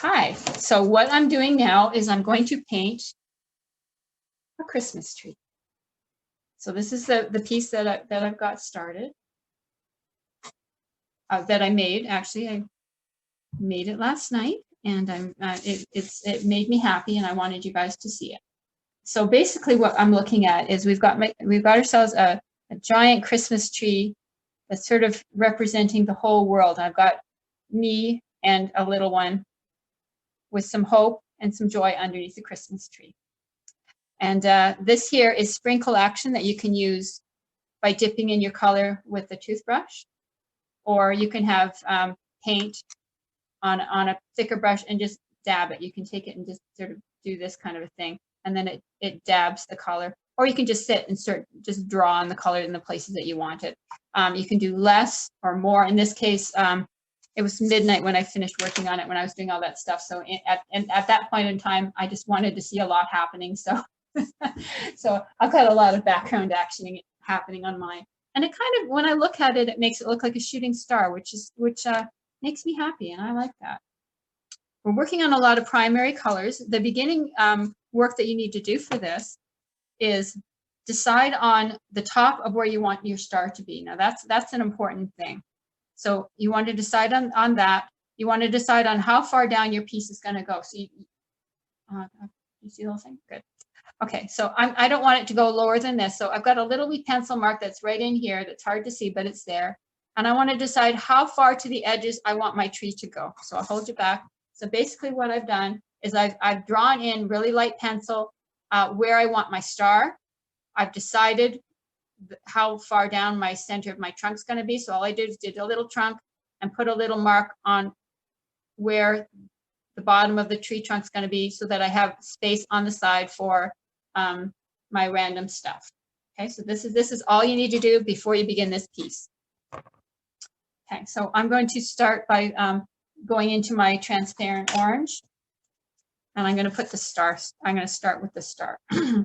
Hi, so what I'm doing now is I'm going to paint a Christmas tree. So this is the piece that I've got started, that I made. Actually, I made it last night, and it made me happy, and I wanted you guys to see it. So basically, what I'm looking at is we've got ourselves a giant Christmas tree that's sort of representing the whole world. I've got me and a little one with some hope and some joy underneath the Christmas tree. And this here is sprinkle action that you can use by dipping in your color with a toothbrush, or you can have paint on a thicker brush and just dab it. You can take it and just sort of do this kind of a thing, and then it dabs the color. Or you can just sit and just draw on the color in the places that you want it. You can do less or more. In this case, it was midnight when I finished working on it, when I was doing all that stuff. So at that point in time, I just wanted to see a lot happening. So so I've got a lot of background action happening on mine. And it kind of, when I look at it, it makes it look like a shooting star, which makes me happy, and I like that. We're working on a lot of primary colors. The beginning work that you need to do for this is decide on the top of where you want your star to be. Now that's an important thing. So you want to decide on that. You want to decide on how far down your piece is going to go. So you see the whole thing? Good. Okay, so I don't want it to go lower than this. So I've got a little wee pencil mark that's right in here that's hard to see, but it's there. And I want to decide how far to the edges I want my tree to go. So I'll hold you back. So basically what I've done is I've drawn in really light pencil where I want my star. I've decided how far down my center of my trunk's going to be. So all I did is did a little trunk and put a little mark on where the bottom of the tree trunk's going to be, so that I have space on the side for my random stuff. Okay, so this is all you need to do before you begin this piece. Okay, so I'm going to start by going into my transparent orange, and I'm going to put the star. I'm going to start with the star. Okay.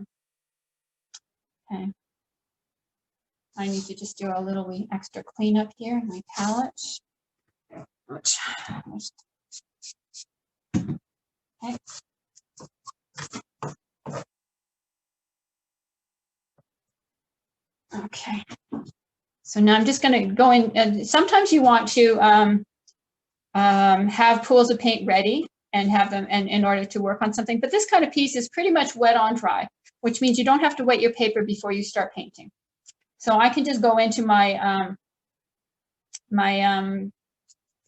I need to just do a little wee extra cleanup here in my palette. Okay. Okay. So now I'm just going to go in. And sometimes you want to have pools of paint ready and have them in order to work on something. But this kind of piece is pretty much wet on dry, which means you don't have to wet your paper before you start painting. So I can just go into my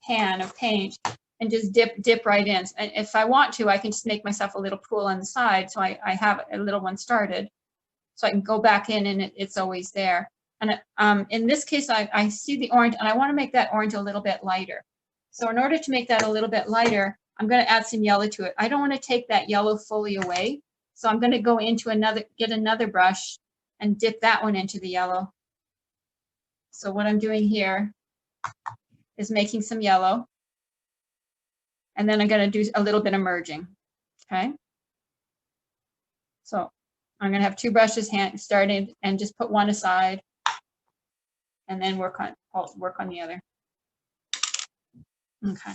pan of paint and just dip right in. And if I want to, I can just make myself a little pool on the side, so I have a little one started, so I can go back in and it's always there. And in this case, I see the orange, and I want to make that orange a little bit lighter. So in order to make that a little bit lighter, I'm going to add some yellow to it. I don't want to take that yellow fully away, so I'm going to go into get another brush and dip that one into the yellow. So what I'm doing here is making some yellow, and then I'm going to do a little bit of merging. Okay, so I'm going to have two brushes started, and just put one aside, and then work on the other. Okay.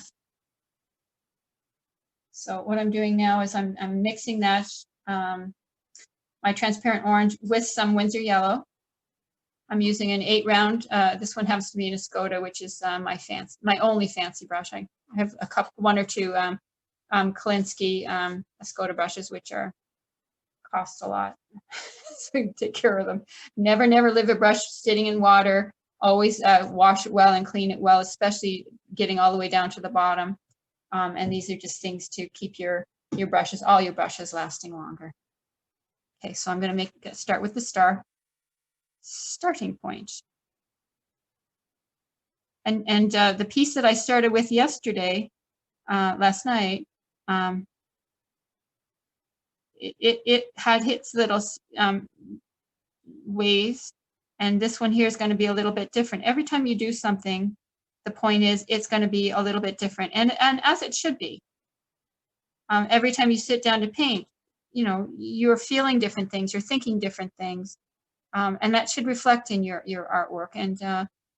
So what I'm doing now is I'm mixing that my transparent orange with some Winsor yellow. I'm using an 8-round. This one happens to be an Escoda, which is my only fancy brush. I have one or two Kolinsky Escoda brushes, which cost a lot. So you take care of them. Never leave a brush sitting in water. Always wash it well and clean it well, especially getting all the way down to the bottom. And these are just things to keep all your brushes lasting longer. Okay, so I'm going to start with the starting point. And the piece that I started with yesterday, last night, it had its little ways, and this one here is going to be a little bit different. Every time you do something, the point is it's going to be a little bit different, and as it should be. Every time you sit down to paint, you're feeling different things, you're thinking different things, and that should reflect in your artwork and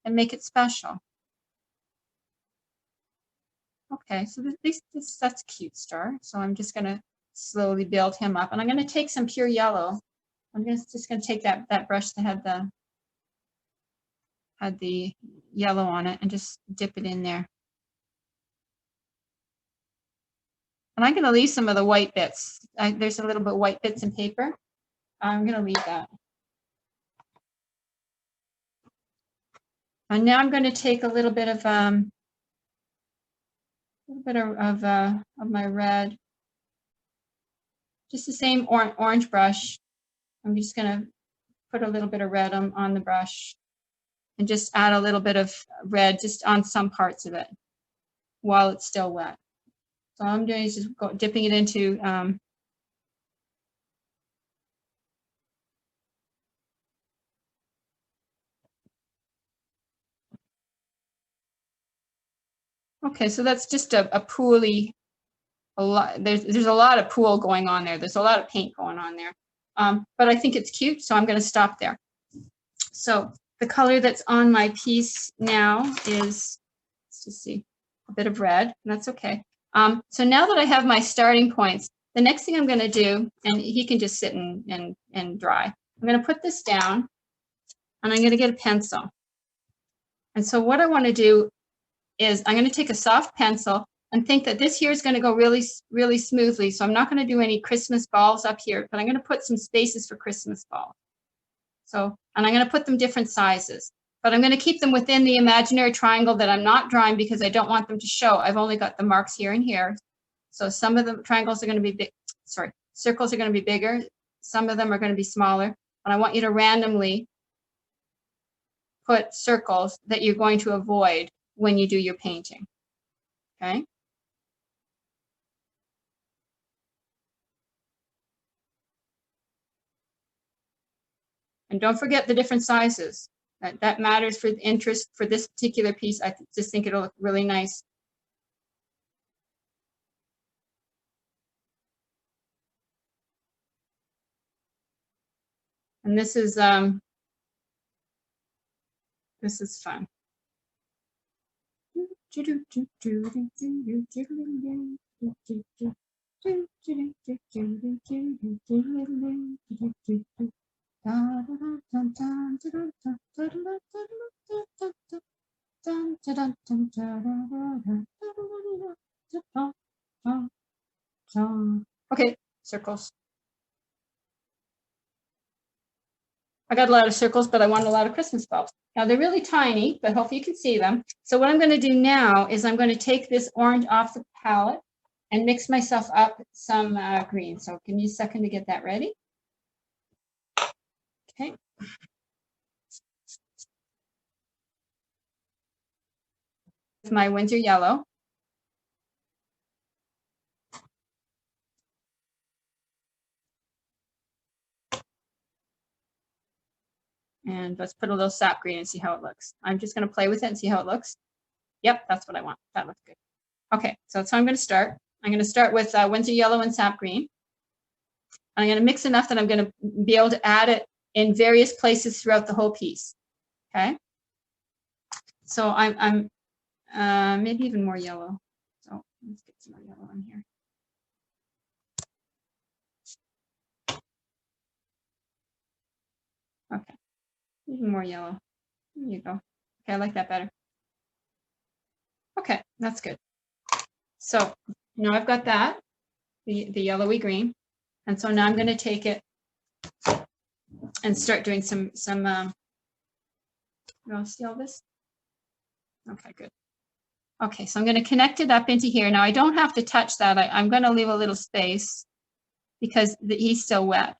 make it special. Okay, so that's a cute star. So I'm just going to slowly build him up, and I'm going to take some pure yellow. I'm just going to take that brush that had the yellow on it and just dip it in there. And I'm going to leave some of the white bits. There's a little bit of white bits in paper. I'm going to leave that. And now I'm going to take a little bit of my red, just the same orange brush. I'm just going to put a little bit of red on the brush and just add a little bit of red just on some parts of it while it's still wet. So all I'm doing is just dipping it into okay, so that's just a pooly, there's a lot of pool going on there. There's a lot of paint going on there. But I think it's cute, so I'm going to stop there. So the color that's on my piece now is, let's just see, a bit of red, and that's okay. So now that I have my starting points, the next thing I'm going to do, and he can just sit and dry, I'm going to put this down, and I'm going to get a pencil. And so what I want to do is I'm going to take a soft pencil and think that this here is going to go really, really smoothly. So I'm not going to do any Christmas balls up here, but I'm going to put some spaces for Christmas balls. So, and I'm going to put them different sizes, but I'm going to keep them within the imaginary triangle that I'm not drawing because I don't want them to show. I've only got the marks here and here. So some of the triangles are going to be big, sorry, circles are going to be bigger. Some of them are going to be smaller, and I want you to randomly put circles that you're going to avoid when you do your painting, okay? And don't forget the different sizes. That matters for the interest for this particular piece. I just think it'll look really nice. And this is fun. Okay, circles. I got a lot of circles, but I want a lot of Christmas balls. Now they're really tiny, but hopefully you can see them. So what I'm going to do now is I'm going to take this orange off the palette and mix myself up some green. So give me a second to get that ready. Okay. With my winter yellow. And let's put a little sap green and see how it looks. I'm just going to play with it and see how it looks. Yep, that's what I want. That looks good. Okay, so that's how I'm going to start. I'm going to start with winter yellow and sap green. I'm going to mix enough that I'm going to be able to add it in various places throughout the whole piece. Okay. So I'm maybe even more yellow. So let's get some more yellow in here. Okay, even more yellow. There you go. Okay, I like that better. Okay, that's good. So now I've got that, the yellowy green. And so now I'm going to take it and start doing some you want to see all this? Okay, good. Okay, so I'm going to connect it up into here. Now I don't have to touch that. I'm going to leave a little space because he's still wet.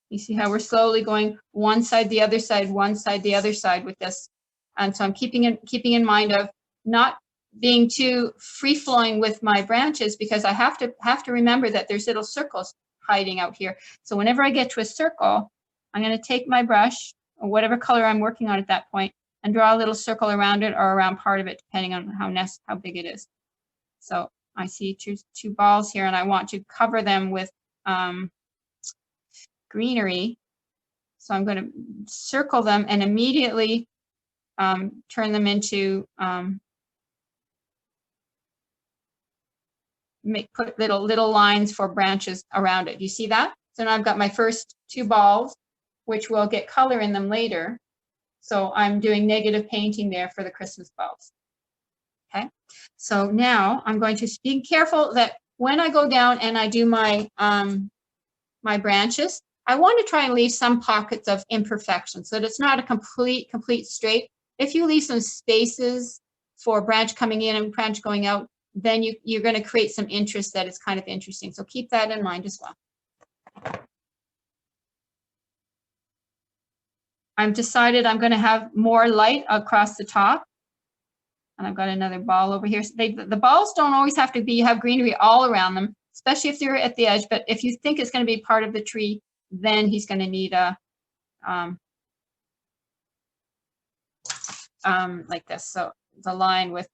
You see how we're slowly going one side, the other side, one side, the other side with this. And so I'm keeping in mind of not being too free-flowing with my branches because I have to remember that there's little circles hiding out here. So whenever I get to a circle, I'm going to take my brush or whatever color I'm working on at that point and draw a little circle around it or around part of it, depending on how big it is. So I see two balls here, and I want to cover them with greenery. So I'm going to circle them and immediately turn them into, put little lines for branches around it. You see that? So now I've got my first 2 balls, which will get color in them later. So I'm doing negative painting there for the Christmas balls. Okay. So now I'm going to be careful that when I go down and I do my, my branches, I want to try and leave some pockets of imperfection so that it's not a complete straight. If you leave some spaces for branch coming in and branch going out, then you're going to create some interest that is kind of interesting. So keep that in mind as well. I've decided I'm going to have more light across the top. And I've got another ball over here. So the balls don't always have to have greenery all around them, especially if they're at the edge. But if you think it's going to be part of the tree, then he's going to need a, like this. So the line with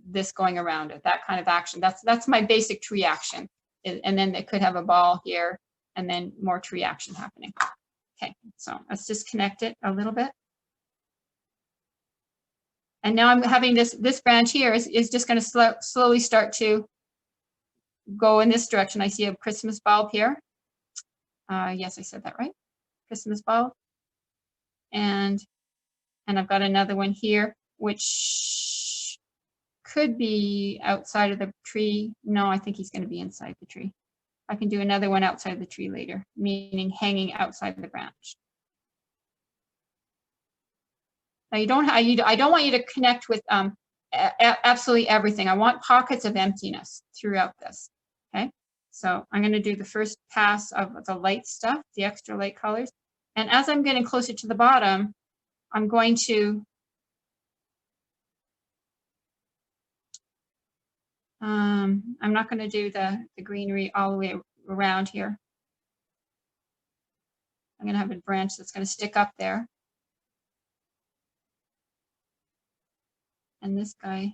this going around it, that kind of action. That's my basic tree action. And then it could have a ball here and then more tree action happening. Okay, so let's just connect it a little bit. And now I'm having this branch here is just going to slowly start to go in this direction. I see a Christmas bulb here. Yes, I said that right. Christmas bulb. And I've got another one here, which could be outside of the tree. No, I think he's going to be inside the tree. I can do another one outside the tree later, meaning hanging outside the branch. Now I don't want you to connect with absolutely everything. I want pockets of emptiness throughout this. Okay, so I'm going to do the first pass of the light stuff, the extra light colors, and as I'm getting closer to the bottom, I'm going to I'm not going to do the greenery all the way around here. I'm going to have a branch that's going to stick up there. And this guy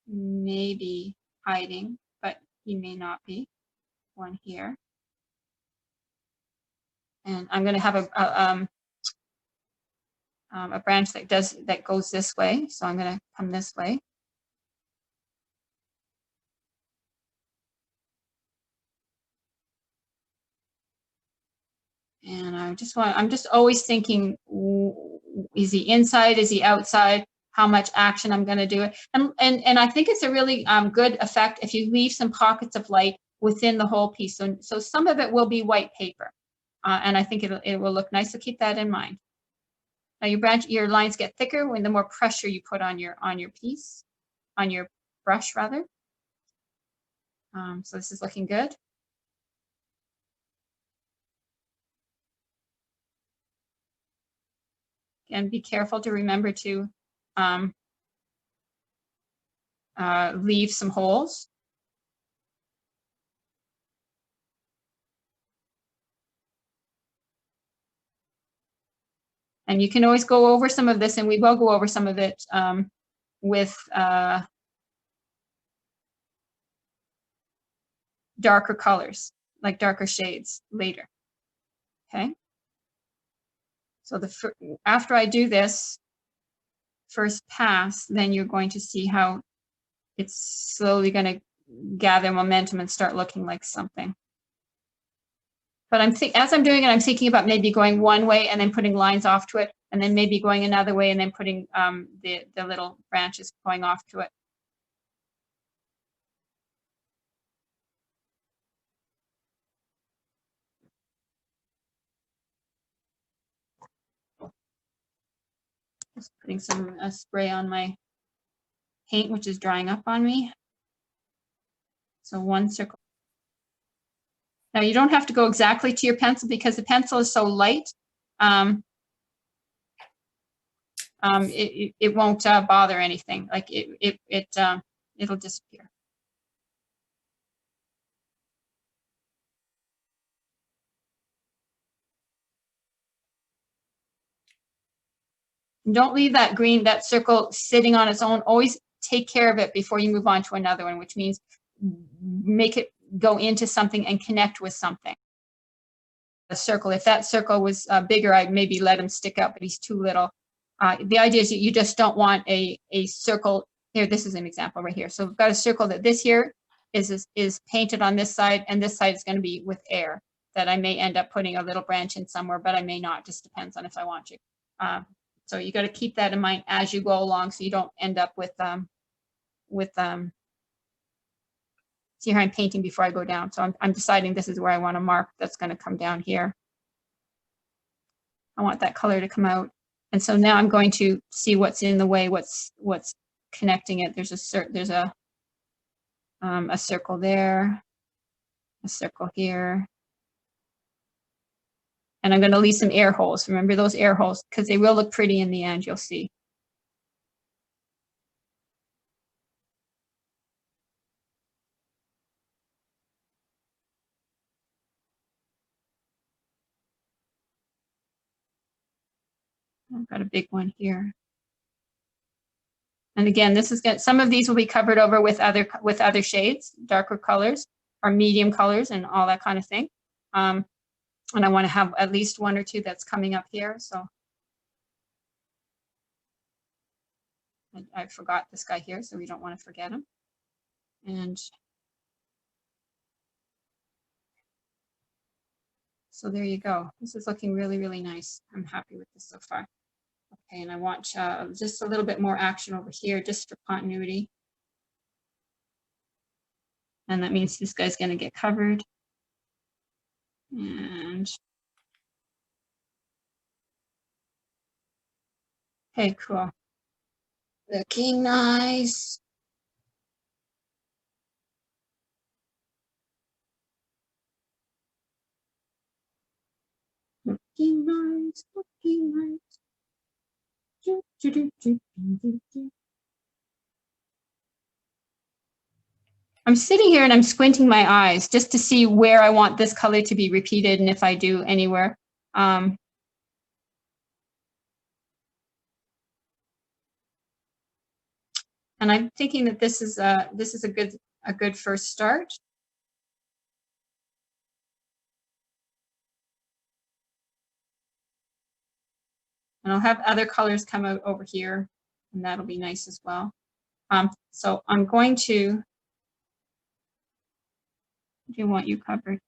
may be hiding, but he may not be. One here. And I'm going to have a branch that goes this way. So I'm going to come this way. And I'm just always thinking, is he inside? Is he outside? How much action I'm going to do it. And I think it's a really good effect if you leave some pockets of light within the whole piece. So some of it will be white paper. And I think it will look nice. So keep that in mind. Now your lines get thicker when the more pressure you put on your piece, on your brush rather. So this is looking good. And be careful to remember to leave some holes. And you can always go over some of this, and we will go over some of it with darker colors, like darker shades later. Okay. So after I do this first pass, then you're going to see how it's slowly going to gather momentum and start looking like something. But as I'm doing it, I'm thinking about maybe going one way and then putting lines off to it, and then maybe going another way and then putting the little branches going off to it. Just putting some spray on my paint, which is drying up on me. So one circle. Now you don't have to go exactly to your pencil because the pencil is so light. It won't bother anything. Like it'll disappear. And don't leave that circle sitting on its own. Always take care of it before you move on to another one, which means make it go into something and connect with something. a circle. If that circle was bigger, I'd maybe let him stick out, but he's too little. The idea is that you just don't want a circle. Here, this is an example right here. So we've got a circle that this here is painted on this side, and this side is going to be with air, that I may end up putting a little branch in somewhere, but I may not. Just depends on if I want to. So you got to keep that in mind as you go along, so you don't end up with see here I'm painting before I go down. So I'm deciding this is where I want to mark. That's going to come down here. I want that color to come out. And so now I'm going to see what's in the way, what's connecting it. There's a circle there, a circle here. And I'm going to leave some air holes. Remember those air holes, because they will look pretty in the end, you'll see. I've got a big one here. And again, this is good. Some of these will be covered over with other shades, darker colors or medium colors and all that kind of thing. And I want to have at least one or two that's coming up here. So I forgot this guy here, so we don't want to forget him. And so there you go. This is looking really, really nice. I'm happy with this so far. Okay, and I want just a little bit more action over here, just for continuity. And that means this guy's going to get covered. And okay, cool. Looking nice. Looking nice, looking nice. I'm sitting here and I'm squinting my eyes just to see where I want this color to be repeated and if I do anywhere. And I'm thinking that this is a good first start. And I'll have other colors come out over here, and that'll be nice as well. So I'm going to, I do want you covered.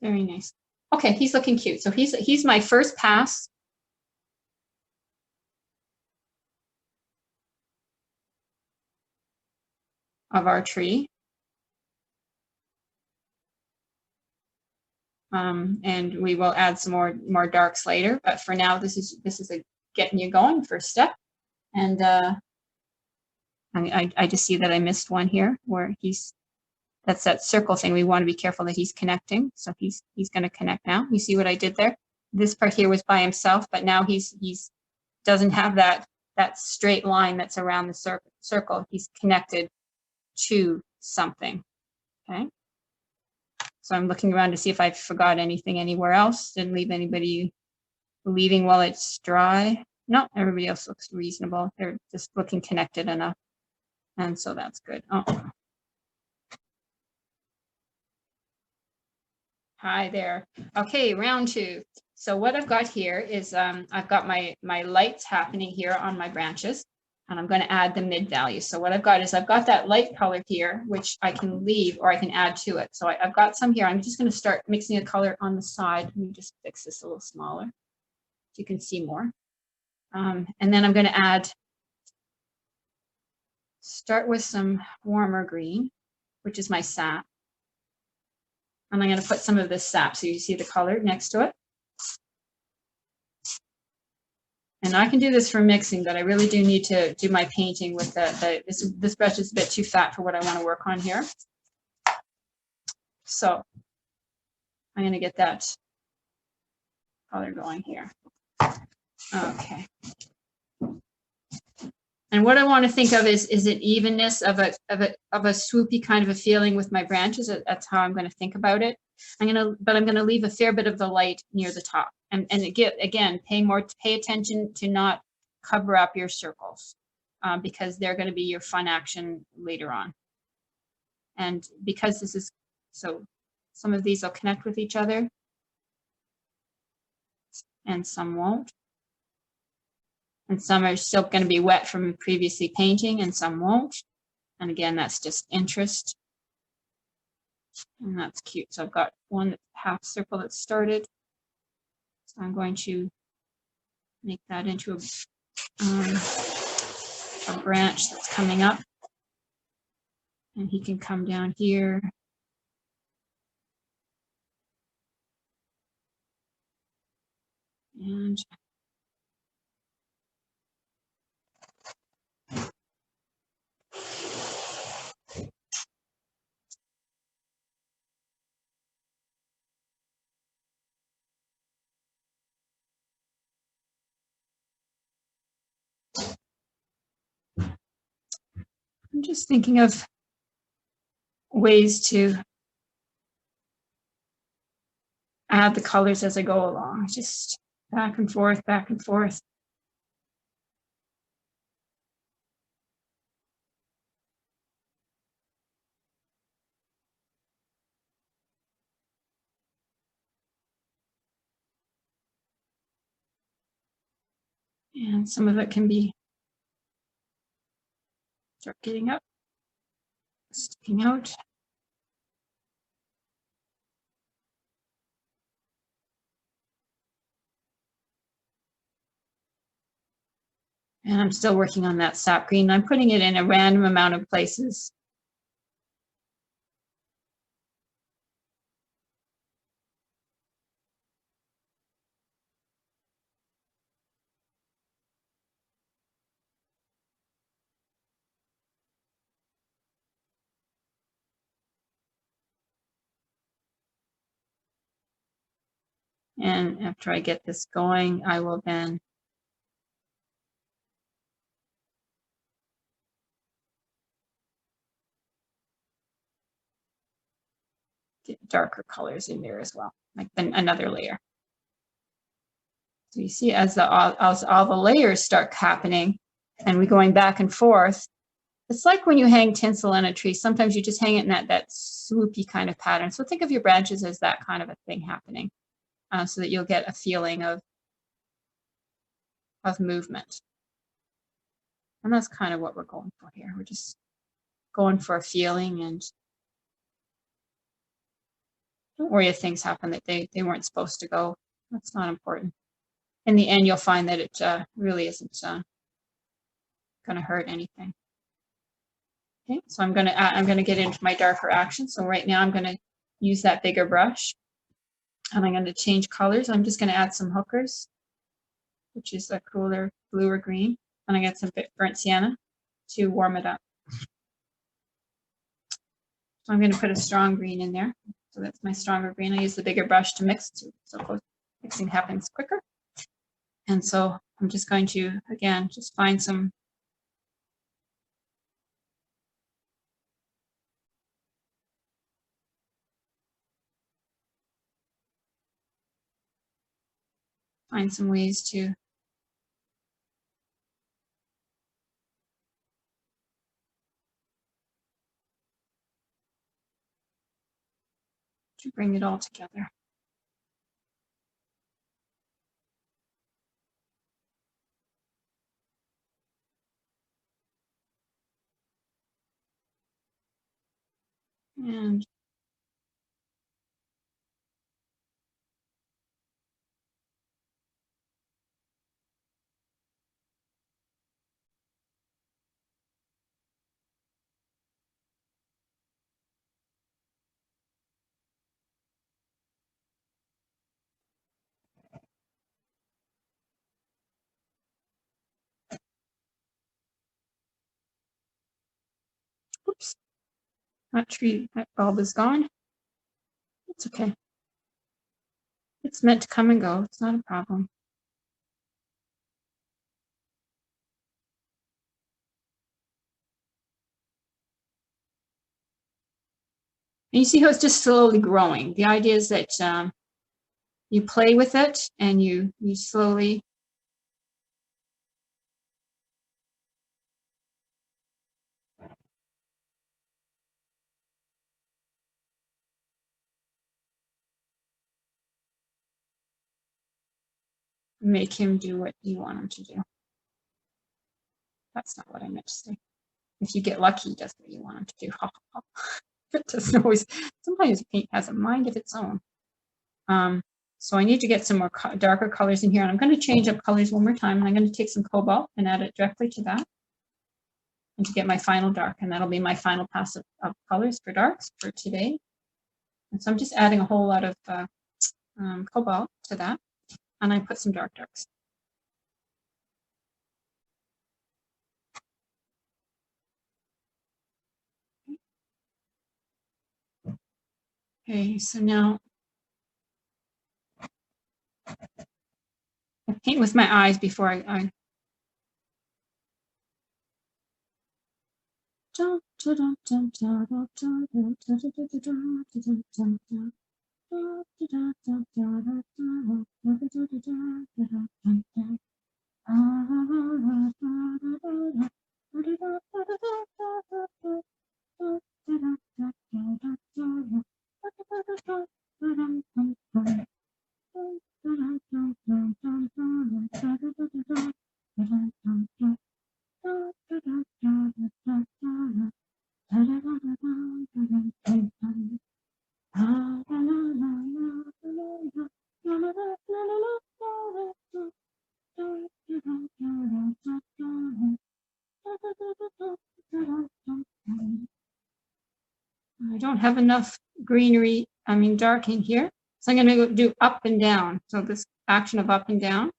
Very nice. Okay, he's looking cute. So he's my first pass. Of our tree. And we will add some more darks later, but for now this is a getting you going first step. And I just see that I missed one here where that's that circle thing. We want to be careful that he's connecting. So he's going to connect now. You see what I did there? This part here was by himself, but now he's doesn't have that straight line that's around the circle. He's connected to something. Okay. So I'm looking around to see if I forgot anything anywhere else. Didn't leave anybody leaving while it's dry. No, everybody else looks reasonable. They're just looking connected enough. And so that's good. Oh. Hi there. Okay, round two. So what I've got here is I've got my lights happening here on my branches, and I'm going to add the mid value. So what I've got is I've got that light color here, which I can leave or I can add to it. So I've got some here. I'm just going to start mixing a color on the side. Let me just fix this a little smaller so you can see more. And then I'm going to start with some warmer green, which is my sap. And I'm going to put some of this sap so you see the color next to it. And I can do this for mixing, but I really do need to do my painting with this brush is a bit too fat for what I want to work on here. So I'm going to get that color going here. Okay. And what I want to think of is an evenness of a swoopy kind of a feeling with my branches. That's how I'm going to think about it. But I'm going to leave a fair bit of the light near the top. And again, pay attention to not cover up your circles. because they're going to be your fun action later on. And because this is, so some of these will connect with each other and some won't. And some are still going to be wet from previously painting and some won't. And again, that's just interest. And that's cute. So I've got one half circle that started. So I'm going to make that into a branch that's coming up. And he can come down here. And I'm just thinking of ways to add the colors as I go along, just back and forth, back and forth. And some of it can be start getting up, sticking out. And I'm still working on that sap green. I'm putting it in a random amount of places. And after I get this going, I will then get darker colors in there as well, like another layer. So you see, as all the layers start happening and we're going back and forth, it's like when you hang tinsel on a tree. Sometimes you just hang it in that swoopy kind of pattern. So think of your branches as that kind of a thing happening, so that you'll get a feeling of movement. And that's kind of what we're going for here. We're just going for a feeling, and don't worry if things happen that they weren't supposed to go. That's not important. In the end, you'll find that it really isn't going to hurt anything. Okay, so I'm going to get into my darker action. So right now I'm going to use that bigger brush, and I'm going to change colors. I'm just going to add some hookers, which is a cooler blue or green, and I get some burnt sienna to warm it up. So I'm going to put a strong green in there. So that's my stronger green. I use the bigger brush to mix, so mixing happens quicker. And so I'm just going to, again, just find some ways to bring it all together. And oops, that bulb is gone. It's okay. It's meant to come and go. It's not a problem. And you see how it's just slowly growing. The idea is that you play with it and you slowly make him do what you want him to do. That's not what I meant to say. If you get lucky, he does what you want him to do. It doesn't always. Sometimes paint has a mind of its own. So I need to get some more darker colors in here, and I'm going to change up colors one more time. And I'm going to take some cobalt and add it directly to that, and to get my final dark, and that'll be my final pass of colors for darks for today. And so I'm just adding a whole lot of cobalt to that, and I put some darks. Okay, so now I paint with my eyes before I I don't have enough greenery, dark in here. So I'm going to do up and down. So this action of up and down.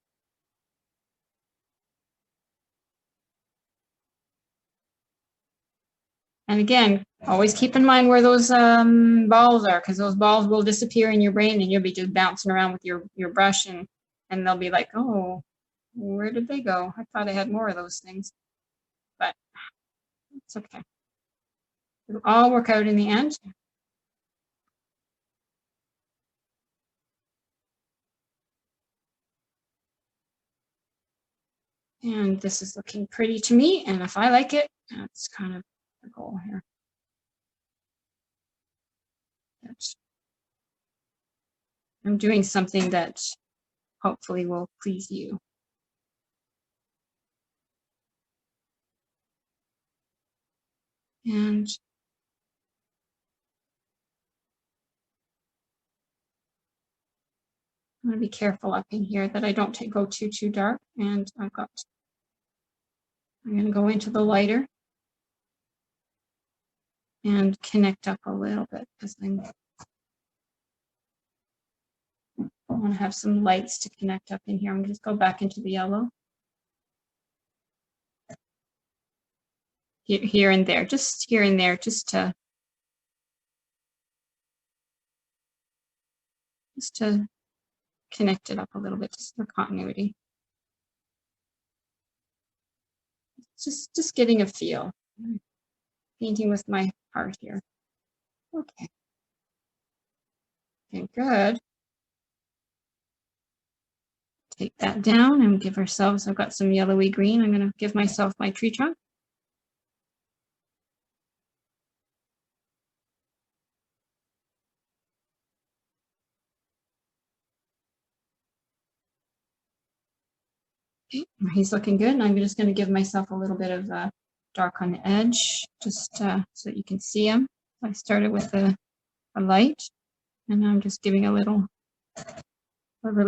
And again, always keep in mind where those balls are, because those balls will disappear in your brain and you'll be just bouncing around with your brush, and they'll be like, oh, where did they go? I thought I had more of those things. But it's okay. It'll all work out in the end. And this is looking pretty to me, and if I like it, that's kind of the goal here. I'm doing something that hopefully will please you. And I'm going to be careful up in here that I don't go too dark. And I'm going to go into the lighter and connect up a little bit, because I want to have some lights to connect up in here. I'm going to just go back into the yellow. Here and there, just here and there, just to connect it up a little bit, just for continuity. Just getting a feel. Painting with my heart here. Okay. Okay, good. Take that down and give ourselves, I've got some yellowy green. I'm going to give myself my tree trunk. Okay, he's looking good. And I'm just going to give myself a little bit of dark on the edge, just so that you can see him. I started with a light, and now I'm just giving a little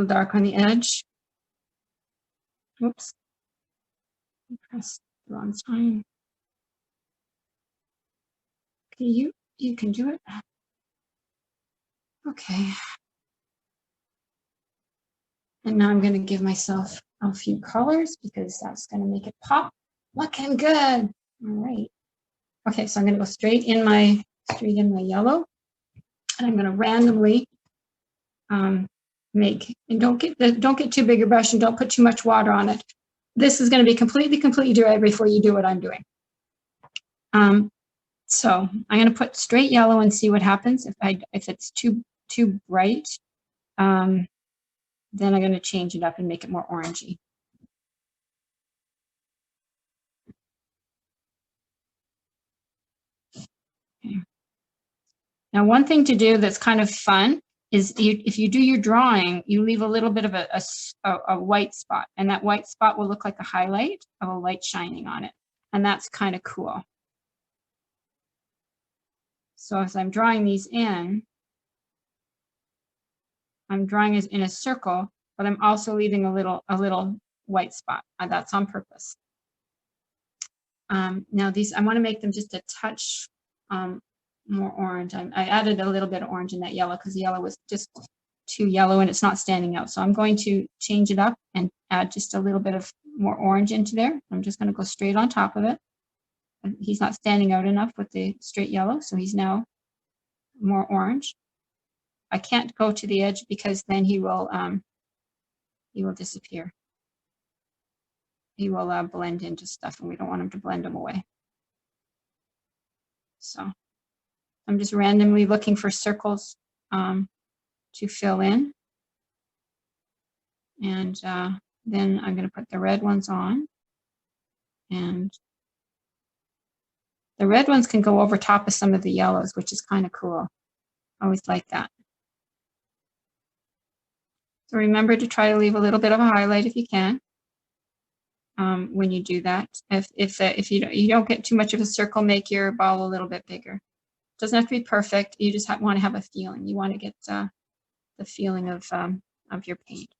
dark on the edge. Oops, I pressed the wrong time. Okay, you can do it. Okay. And now I'm going to give myself a few colors, because that's going to make it pop. Looking good. All right. Okay, so I'm going to go straight in my yellow, and I'm going to randomly make, and don't get too big a brush, and don't put too much water on it. This is going to be completely dry before you do what I'm doing. So I'm going to put straight yellow and see what happens. If it's too bright, then I'm going to change it up and make it more orangey. Okay. Now, one thing to do that's kind of fun is if you do your drawing, you leave a little bit of a white spot, and that white spot will look like a highlight of a light shining on it. And that's kind of cool. So as I'm drawing these in, I'm drawing it in a circle, but I'm also leaving a little white spot. That's on purpose. Now these, I want to make them just a touch more orange. I added a little bit of orange in that yellow because the yellow was just too yellow and it's not standing out. So I'm going to change it up and add just a little bit of more orange into there. I'm just going to go straight on top of it. He's not standing out enough with the straight yellow, so he's now more orange. I can't go to the edge because then he will disappear. He will blend into stuff, and we don't want him to blend them away. So I'm just randomly looking for circles to fill in. And then I'm going to put the red ones on. And the red ones can go over top of some of the yellows, which is kind of cool. I always like that. So remember to try to leave a little bit of a highlight if you can when you do that. If you don't get too much of a circle, make your ball a little bit bigger. It doesn't have to be perfect. You just want to have a feeling. You want to get the feeling of your paint.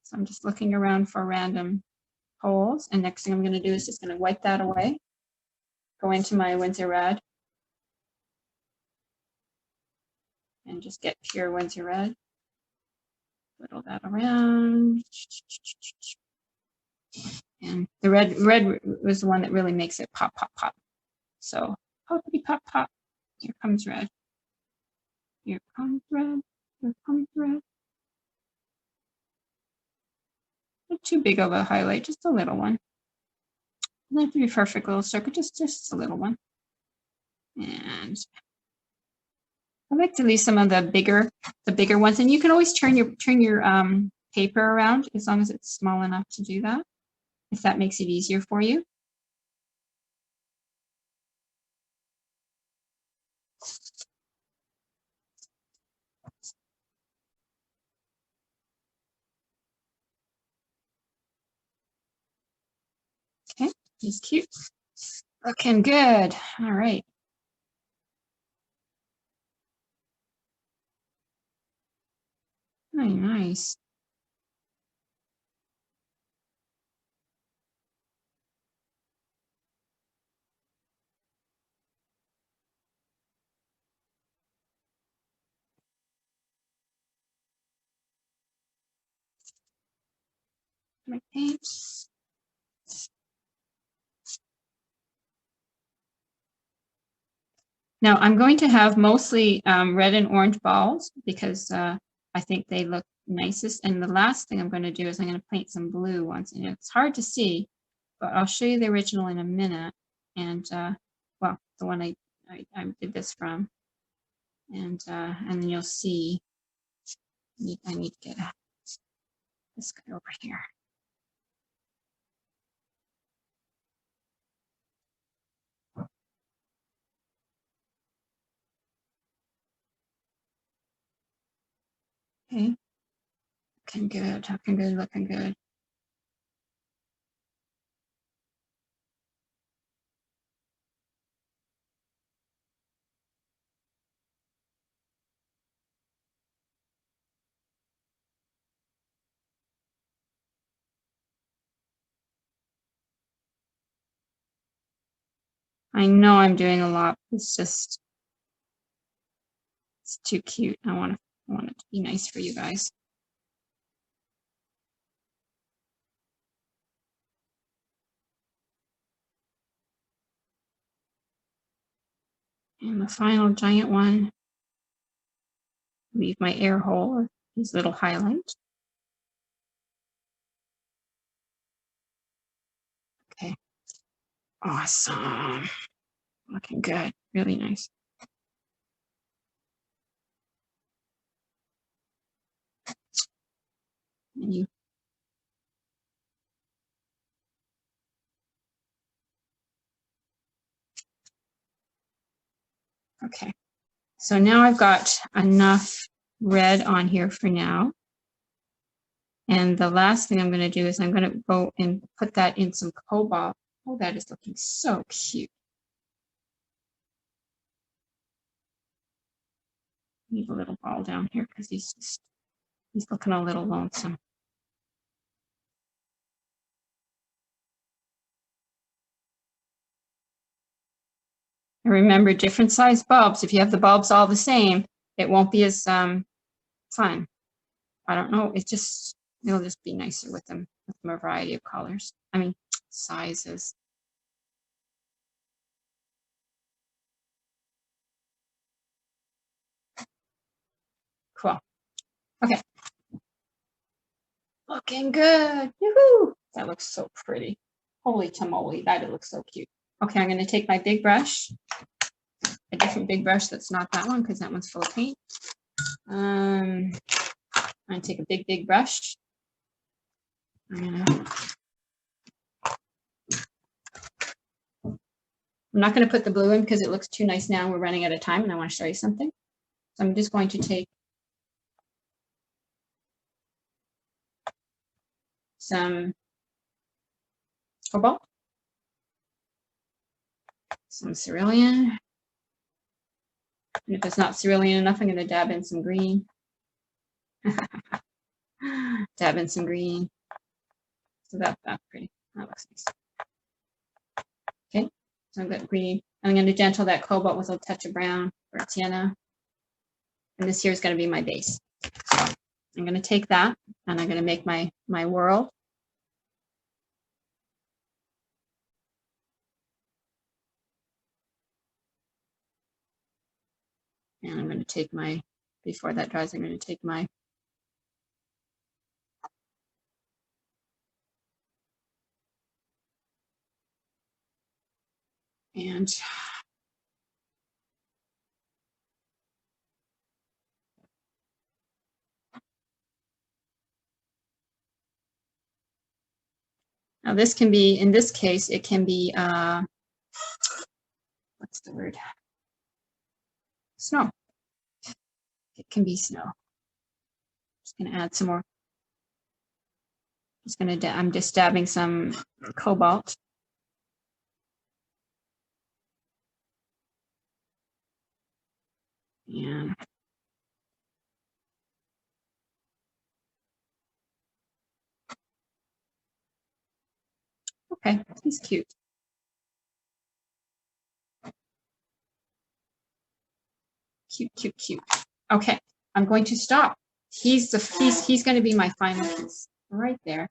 So I'm just looking around for random holes, and next thing I'm going to do is just going to wipe that away. Go into my Winsor Red and just get pure Winsor Red. Whittle that around. And the red was the one that really makes it pop, pop, pop. So poppity pop, pop. Here comes red. Here comes red. Here comes red. Not too big of a highlight, just a little one. Not to be perfect little circle, just a little one. And I like to leave some of the bigger ones, and you can always turn your paper around as long as it's small enough to do that, if that makes it easier for you. Okay, he's cute. Looking good. All right. Very nice. My paints. Now I'm going to have mostly red and orange balls because I think they look nicest. And the last thing I'm going to do is I'm going to paint some blue ones. And it's hard to see, but I'll show you the original in a minute. And well, the one I did this from. And then you'll see. I need to get this guy over here. Okay. Looking good, looking good, looking good. I know I'm doing a lot. It's just, it's too cute. I want it to be nice for you guys. And the final giant one, leave my air hole, his little highlight. Okay. Awesome. Looking good. Really nice. And you Okay, so now I've got enough red on here for now. And the last thing I'm going to do is I'm going to go and put that in some cobalt. Oh, that is looking so cute. Need a little ball down here because he's looking a little lonesome. And remember, different size bulbs. If you have the bulbs all the same, it won't be as fun. I don't know. It'll just be nicer with them with a variety of colors. I mean, sizes. Cool. Okay. Looking good. Yoo-hoo! That looks so pretty. Holy tamale, that looks so cute. Okay, I'm going to take my big brush, a different big brush that's not that one because that one's full of paint. I'm going to take a big brush. I'm not going to put the blue in because it looks too nice now. We're running out of time and I want to show you something. So I'm just going to take some cobalt, some cerulean, and if it's not cerulean enough, I'm going to dab in some green. Dab in some green. So that's pretty. That looks nice. Okay, so I've got green. I'm going to gentle that cobalt with a touch of brown for sienna. And this here is going to be my base. So I'm going to take that and I'm going to make my world. And I'm going to take my, before that dries, I'm going to take my and now this can be, in this case, it can be, what's the word? Snow. It can be snow. Just going to add some more. I'm just dabbing some cobalt. And okay, he's cute. Cute. Okay, I'm going to stop. He's going to be my final piece right there.